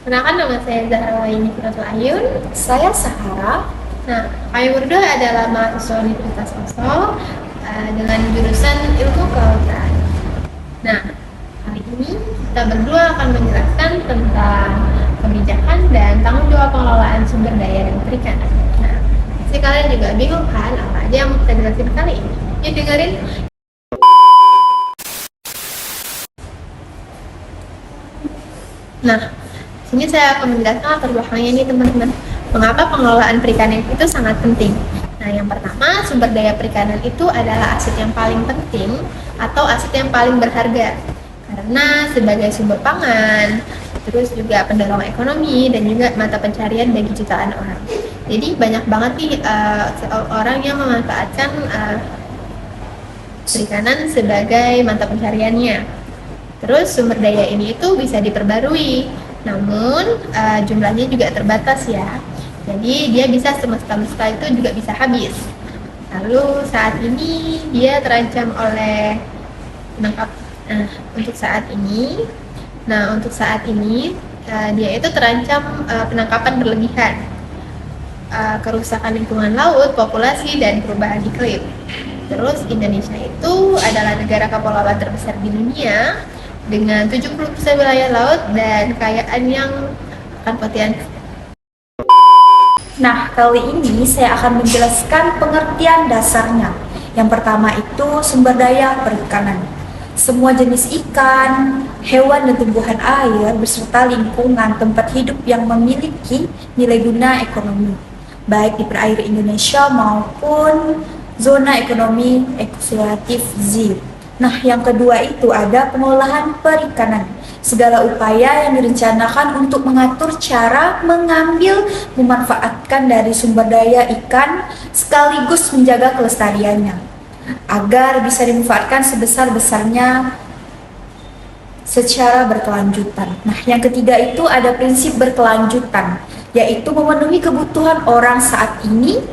Kenalkan, nama saya Zahra Waini Ayun. Saya Sahara. Nah, kami berdua adalah mahasiswa Universitas Sosok dengan jurusan Ilmu Kelautan. Nah, kali ini kita berdua akan menjelaskan tentang kebijakan dan tanggung jawab pengelolaan sumber daya dan perikanan. Nah, pasti kalian juga bingung kan apa aja yang mau kita jelasin kali ini? Yuk dengerin. Nah, sini saya akan menjelaskan latar belakangnya nih teman-teman. Mengapa pengelolaan perikanan itu sangat penting? Nah, yang pertama, sumber daya perikanan itu adalah aset yang paling penting atau aset yang paling berharga. Karena sebagai sumber pangan, terus juga pendorong ekonomi dan juga mata pencarian bagi jutaan orang. Jadi banyak banget nih orang yang memanfaatkan perikanan sebagai mata pencariannya. Terus sumber daya ini itu bisa diperbarui, namun jumlahnya juga terbatas ya. Jadi dia bisa semesta-mesta itu juga bisa habis. Lalu saat ini dia terancam oleh penangkap. Untuk saat ini dia itu terancam penangkapan berlebihan, kerusakan lingkungan laut, populasi dan perubahan iklim. Terus Indonesia itu adalah negara kepulauan terbesar di dunia dengan 70% wilayah laut dan kekayaan yang akan potensi. Nah, kali ini saya akan menjelaskan pengertian dasarnya. Yang pertama itu sumber daya perikanan. Semua jenis ikan, hewan dan tumbuhan air beserta lingkungan tempat hidup yang memiliki nilai guna ekonomi, baik di perairan Indonesia maupun zona ekonomi eksklusif ZEE. Nah, yang kedua itu ada pengolahan perikanan. Segala upaya yang direncanakan untuk mengatur cara mengambil, memanfaatkan dari sumber daya ikan sekaligus menjaga kelestariannya agar bisa dimanfaatkan sebesar-besarnya secara berkelanjutan. Nah, yang ketiga itu ada prinsip berkelanjutan, yaitu memenuhi kebutuhan orang saat ini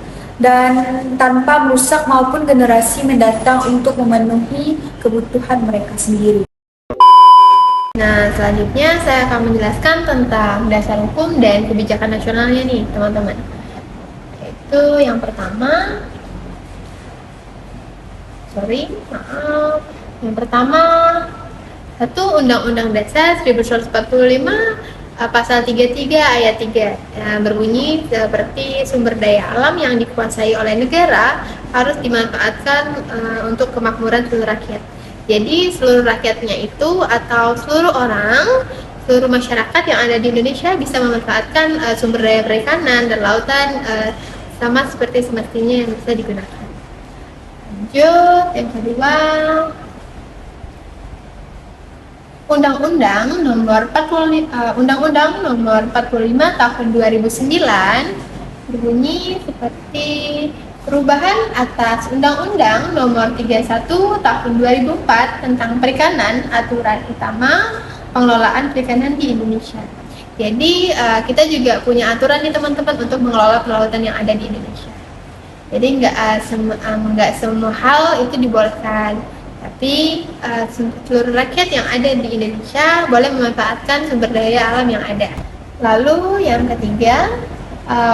dan tanpa merusak maupun generasi mendatang untuk memenuhi kebutuhan mereka sendiri. Nah, selanjutnya saya akan menjelaskan tentang dasar hukum dan kebijakan nasionalnya nih, teman-teman. Yaitu yang pertama, yang pertama, satu Undang-Undang Dasar 1945 pasal 33 ayat 3 berbunyi seperti sumber daya alam yang dikuasai oleh negara harus dimanfaatkan untuk kemakmuran seluruh rakyat. Jadi seluruh rakyatnya itu atau seluruh orang, seluruh masyarakat yang ada di Indonesia bisa memanfaatkan sumber daya perikanan dan lautan sama seperti semestinya yang bisa digunakan. Lanjut, yang kedua, Undang-Undang Nomor 45 Tahun 2009 berbunyi seperti perubahan atas Undang-Undang Nomor 31 Tahun 2004 tentang perikanan, aturan utama pengelolaan perikanan di Indonesia. Jadi kita juga punya aturan nih teman-teman untuk mengelola kelautan yang ada di Indonesia. Jadi nggak semua hal itu dibolehkan, tapi seluruh rakyat yang ada di Indonesia boleh memanfaatkan sumber daya alam yang ada. Lalu yang ketiga,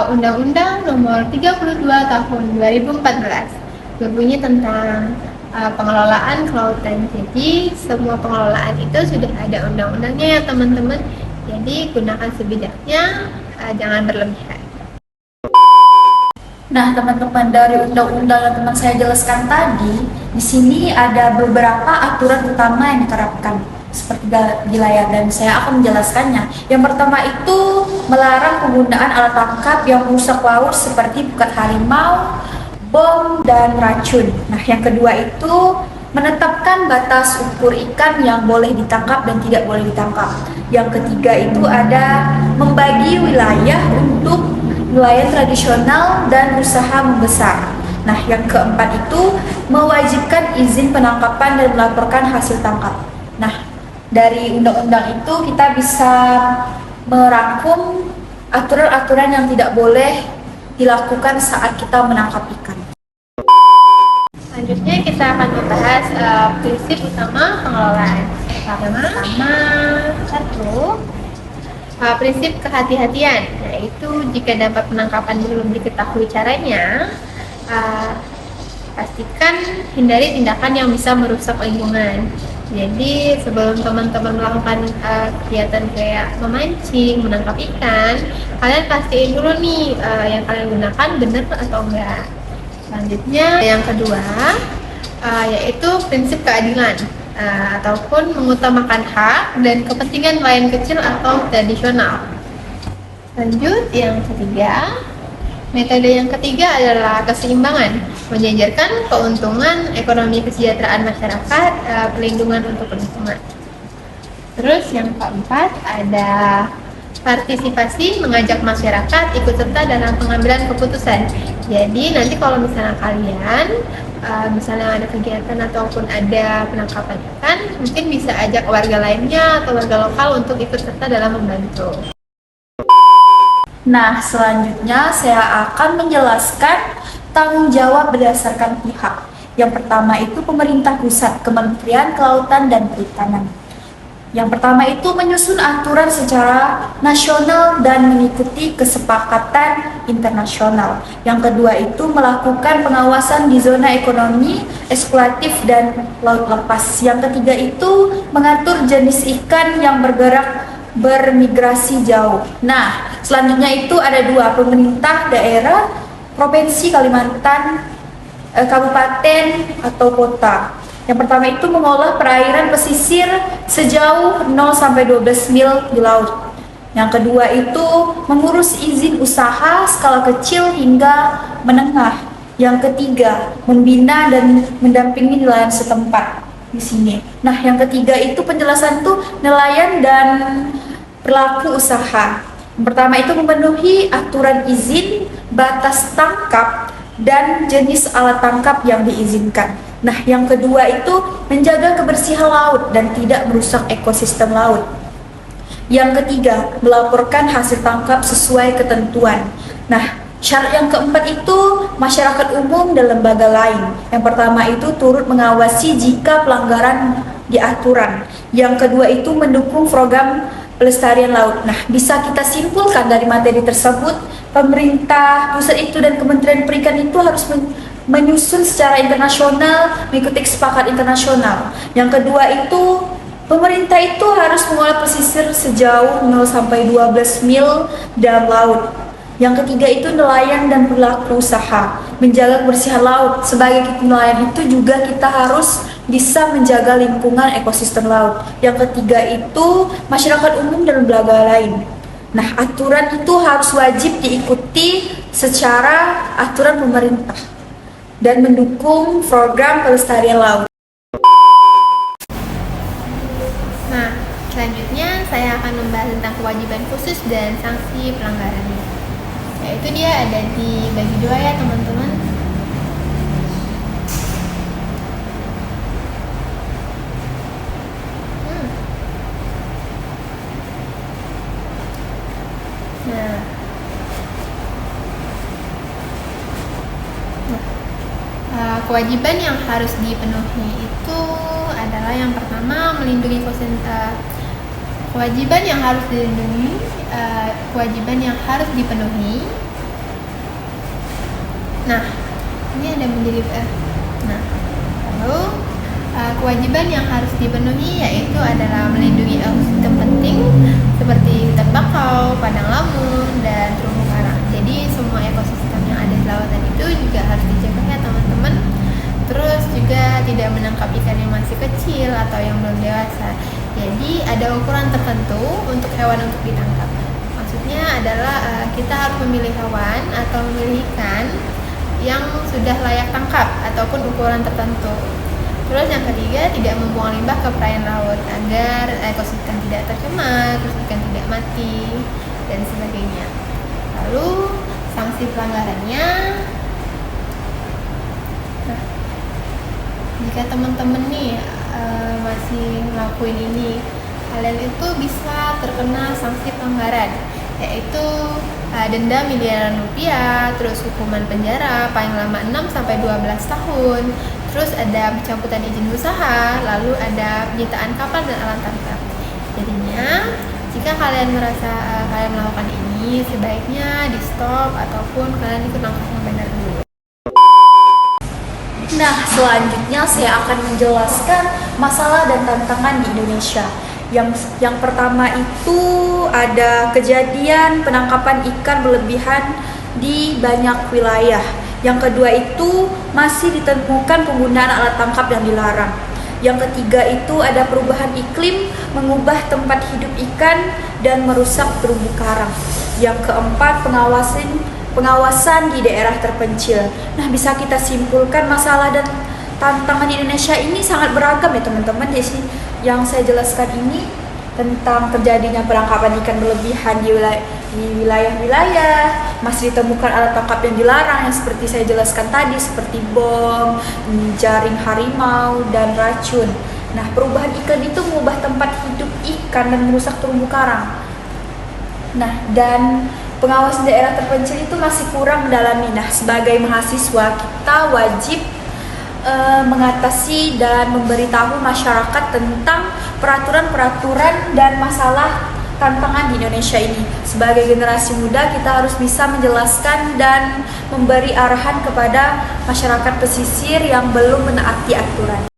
Undang-Undang Nomor 32 Tahun 2014 berbunyi tentang pengelolaan kelautan. Jadi semua pengelolaan itu sudah ada undang-undangnya ya teman-teman. Jadi gunakan sebijaknya, jangan berlebihan. Nah, teman-teman, dari undang-undang yang teman saya jelaskan tadi, di sini ada beberapa aturan utama yang diterapkan seperti di layar dan saya akan menjelaskannya. Yang pertama itu melarang penggunaan alat tangkap yang merusak laut seperti pukat harimau, bom, dan racun. Nah, yang kedua itu menetapkan batas ukur ikan yang boleh ditangkap dan tidak boleh ditangkap. Yang ketiga itu ada membagi wilayah untuk nelayan tradisional dan usaha membesar. Nah, yang keempat itu mewajibkan izin penangkapan dan melaporkan hasil tangkap. Nah, dari undang-undang itu kita bisa merangkum aturan-aturan yang tidak boleh dilakukan saat kita menangkap ikan. Selanjutnya kita akan membahas prinsip utama pengelolaan. Pertama, satu, prinsip kehati-hatian, yaitu jika dapat penangkapan belum diketahui caranya, uh, pastikan hindari tindakan yang bisa merusak lingkungan. Jadi sebelum teman-teman melakukan kegiatan kayak memancing, menangkap ikan, kalian pastiin dulu nih yang kalian gunakan benar atau enggak. Selanjutnya yang kedua yaitu prinsip keadilan ataupun mengutamakan hak dan kepentingan nelayan kecil atau tradisional. Lanjut yang ketiga, metode yang ketiga adalah keseimbangan, menjajarkan keuntungan ekonomi kesejahteraan masyarakat, pelindungan untuk lingkungan. Terus yang keempat ada partisipasi, mengajak masyarakat ikut serta dalam pengambilan keputusan. Jadi nanti kalau misalnya kalian misalnya ada kegiatan ataupun ada penangkapan ikan, mungkin bisa ajak warga lainnya atau warga lokal untuk ikut serta dalam membantu. Nah, selanjutnya saya akan menjelaskan tanggung jawab berdasarkan pihak. Yang pertama itu pemerintah pusat, Kementerian Kelautan dan Perikanan. Yang pertama itu menyusun aturan secara nasional dan mengikuti kesepakatan internasional. Yang kedua itu melakukan pengawasan di zona ekonomi eksklusif dan laut lepas. Yang ketiga itu mengatur jenis ikan yang bermigrasi jauh. Nah, selanjutnya itu ada dua, pemerintah daerah, provinsi Kalimantan, kabupaten atau kota. Yang pertama itu mengolah perairan pesisir sejauh 0 sampai 12 mil di laut. Yang kedua itu mengurus izin usaha skala kecil hingga menengah. Yang ketiga, membina dan mendampingi nelayan setempat di sini. Nah, yang ketiga itu penjelasan tuh nelayan dan pelaku usaha. Yang pertama itu memenuhi aturan izin, batas tangkap, dan jenis alat tangkap yang diizinkan. Nah, yang kedua itu menjaga kebersihan laut dan tidak merusak ekosistem laut. Yang ketiga, melaporkan hasil tangkap sesuai ketentuan. Nah, syarat yang keempat itu masyarakat umum dan lembaga lain. Yang pertama itu turut mengawasi jika pelanggaran di aturan. Yang kedua itu mendukung program pelestarian laut. Nah, bisa kita simpulkan dari materi tersebut, pemerintah pusat itu dan Kementerian Perikanan itu harus menyusun secara internasional, mengikuti kesepakatan internasional. Yang kedua itu pemerintah itu harus mengolah pesisir sejauh 0 sampai 12 mil dalam laut. Yang ketiga itu nelayan dan pelaku usaha, menjaga kebersihan laut. Sebagai nelayan itu juga kita harus bisa menjaga lingkungan ekosistem laut. Yang ketiga itu masyarakat umum dan lembaga lain. Nah, aturan itu harus wajib diikuti secara aturan pemerintah dan mendukung program pelestarian laut. Nah, selanjutnya saya akan membahas tentang kewajiban khusus dan sanksi pelanggarannya. Yaitu dia ada di bagi dua ya teman-teman. Kewajiban yang harus dipenuhi itu adalah yang pertama melindungi kewajiban yang harus dilindungi, kewajiban yang harus dipenuhi. Nah, ini ada menjadi lalu kewajiban yang harus dipenuhi yaitu adalah melindungi ekosistem penting seperti hutan bakau, padang lamun, dan terumbu karang. Jadi semua ekosistem yang ada di lautan itu juga harus dijaga ya teman-teman. Terus juga tidak menangkap ikan yang masih kecil atau yang belum dewasa. Jadi ada ukuran tertentu untuk hewan untuk ditangkap. Maksudnya adalah kita harus memilih hewan atau memilih ikan yang sudah layak tangkap ataupun ukuran tertentu. Terus yang ketiga, tidak membuang limbah ke perairan laut agar ekosistem tidak tercemar, terus ikan tidak mati, dan sebagainya. Lalu sanksi pelanggarannya, jika teman-teman nih masih ngelakuin ini, kalian itu bisa terkena sanksi pelanggaran, yaitu denda miliaran rupiah, terus hukuman penjara paling lama 6 sampai 12 tahun, terus ada pencabutan izin usaha, lalu ada penyitaan kapal dan alat tangkap. Jadinya jika kalian merasa kalian melakukan ini, sebaiknya di stop ataupun kalian ikut langkah yang benar dulu. Nah, selanjutnya saya akan menjelaskan masalah dan tantangan di Indonesia. Yang pertama itu ada kejadian penangkapan ikan berlebihan di banyak wilayah. Yang kedua itu masih ditemukan penggunaan alat tangkap yang dilarang. Yang ketiga itu ada perubahan iklim mengubah tempat hidup ikan dan merusak terumbu karang. Yang keempat pengawasan di daerah terpencil. Nah, bisa kita simpulkan masalah dan tantangan di Indonesia ini sangat beragam ya teman-teman. Di sini yang saya jelaskan ini tentang terjadinya penangkapan ikan berlebihan di wilayah-wilayah, masih ditemukan alat tangkap yang dilarang yang seperti saya jelaskan tadi, seperti bom, jaring harimau, dan racun. Nah, perubahan iklim itu mengubah tempat hidup ikan dan merusak terumbu karang. Nah, dan pengawasan daerah terpencil itu masih kurang mendalami. Nah, sebagai mahasiswa kita wajib mengatasi dan memberitahu masyarakat tentang peraturan-peraturan dan masalah tantangan di Indonesia ini. Sebagai generasi muda kita harus bisa menjelaskan dan memberi arahan kepada masyarakat pesisir yang belum menaati aturan.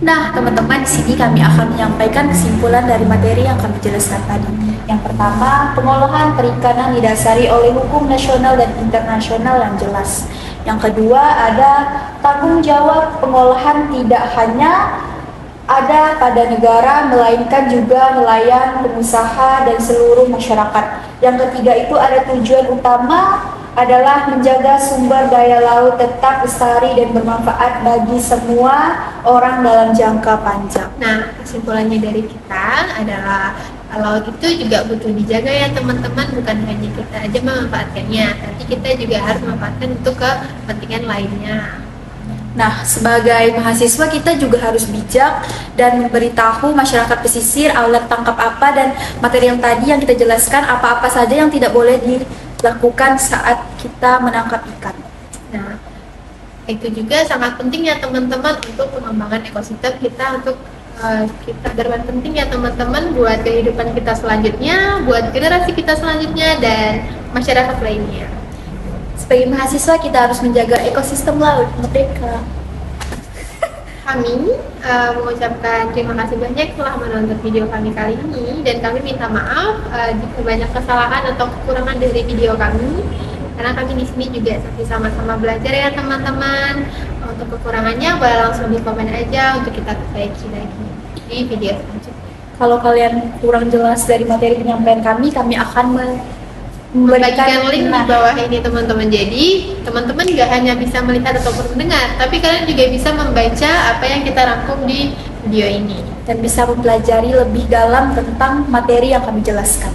Nah, teman-teman, di sini kami akan menyampaikan kesimpulan dari materi yang kami jelaskan tadi. Yang pertama, pengolahan perikanan didasari oleh hukum nasional dan internasional yang jelas. Yang kedua, ada tanggung jawab pengolahan tidak hanya ada pada negara, melainkan juga nelayan, pengusaha, dan seluruh masyarakat. Yang ketiga itu ada tujuan utama adalah menjaga sumber daya laut tetap lestari dan bermanfaat bagi semua orang dalam jangka panjang. Nah, kesimpulannya dari kita adalah laut itu juga butuh dijaga ya teman-teman, bukan hanya kita aja memanfaatkannya, tapi kita juga harus memanfaatkan untuk kepentingan lainnya. Nah, sebagai mahasiswa kita juga harus bijak dan memberitahu masyarakat pesisir alat tangkap apa dan materi yang tadi yang kita jelaskan apa-apa saja yang tidak boleh dilakukan saat kita menangkap ikan. Nah, itu juga sangat penting ya teman-teman untuk pengembangan ekosistem kita, untuk kita berperan penting ya teman-teman buat kehidupan kita selanjutnya, buat generasi kita selanjutnya dan masyarakat lainnya. Sebagai mahasiswa kita harus menjaga ekosistem laut merdeka. Kami mengucapkan terima kasih banyak telah menonton video kami kali ini, dan kami minta maaf jika banyak kesalahan atau kekurangan dari video kami, karena kami di sini juga sama-sama belajar ya teman-teman. Untuk kekurangannya boleh langsung di komen aja untuk kita perbaiki lagi di video selanjutnya. Kalau kalian kurang jelas dari materi penyampaian kami akan membagikan link di bawah ini teman-teman. Jadi teman-teman nggak hanya bisa melihat ataupun mendengar, tapi kalian juga bisa membaca apa yang kita rangkum di video ini dan bisa mempelajari lebih dalam tentang materi yang kami jelaskan.